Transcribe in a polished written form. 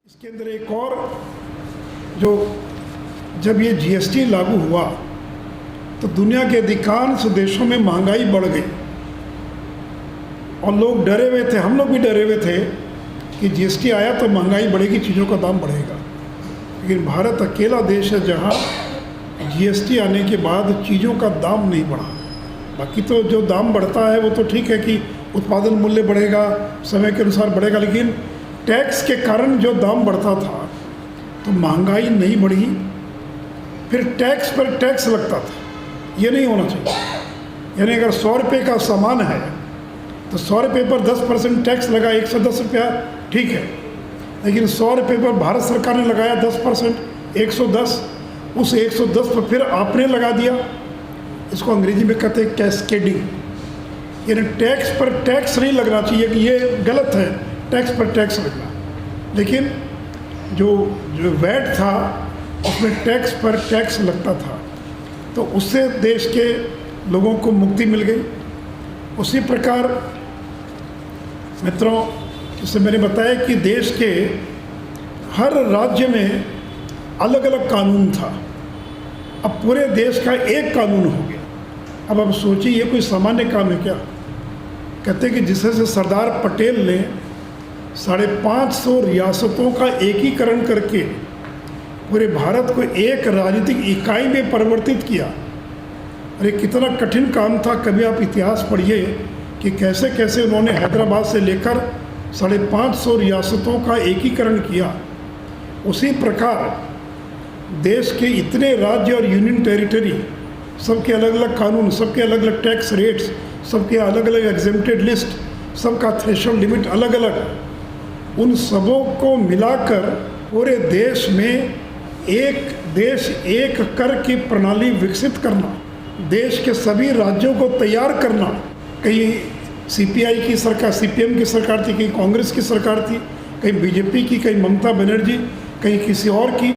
इसके अंदर एक और जो जब ये जीएसटी लागू हुआ तो दुनिया के अधिकांश देशों में महंगाई बढ़ गई और लोग डरे हुए थे, हम लोग भी डरे हुए थे कि जीएसटी आया तो महंगाई बढ़ेगी, चीज़ों का दाम बढ़ेगा। लेकिन भारत अकेला देश है जहाँ जीएसटी आने के बाद चीज़ों का दाम नहीं बढ़ा। बाकी तो जो दाम बढ़ता है वो तो ठीक है कि उत्पादन मूल्य बढ़ेगा, समय के अनुसार बढ़ेगा, लेकिन टैक्स के कारण जो दाम बढ़ता था तो महंगाई नहीं बढ़ी, फिर टैक्स पर टैक्स लगता था। ये नहीं होना चाहिए। यानी अगर 100 रुपये का सामान है तो 100 रुपये पर 10% टैक्स लगा, 110 रुपया, ठीक है। लेकिन 100 रुपये पर भारत सरकार ने लगाया 10%, 110, उस 110 पर फिर आपने लगा दिया। इसको अंग्रेजी में कहते हैं कैस्केडिंग। यानी टैक्स पर टैक्स नहीं लगना चाहिए कि ये गलत है, टैक्स पर टैक्स लगना। लेकिन जो वैट था उसमें टैक्स पर टैक्स लगता था, तो उससे देश के लोगों को मुक्ति मिल गई। उसी प्रकार मित्रों, जैसे मैंने बताया कि देश के हर राज्य में अलग अलग कानून था, अब पूरे देश का एक कानून हो गया। अब सोचिए ये कोई सामान्य काम है क्या? कहते हैं कि जिससे से सरदार पटेल ने 550 रियासतों का एकीकरण करके पूरे भारत को एक राजनीतिक इकाई में परिवर्तित किया। अरे कितना कठिन काम था, कभी आप इतिहास पढ़िए कि कैसे कैसे उन्होंने हैदराबाद से लेकर 550 रियासतों का एकीकरण किया। उसी प्रकार देश के इतने राज्य और यूनियन टेरिटरी, सबके अलग अलग कानून, सबके अलग अलग टैक्स रेट्स, सबके अलग अलग एग्जेम्प्टेड लिस्ट, सबका थ्रेशोल्ड लिमिट अलग अलग, उन सबों को मिलाकर पूरे देश में एक देश एक कर की प्रणाली विकसित करना, देश के सभी राज्यों को तैयार करना। कहीं सीपीआई की सरकार, सीपीएम की सरकार थी, कहीं कांग्रेस की सरकार थी, कहीं बीजेपी की, कहीं ममता बनर्जी, कहीं किसी और की।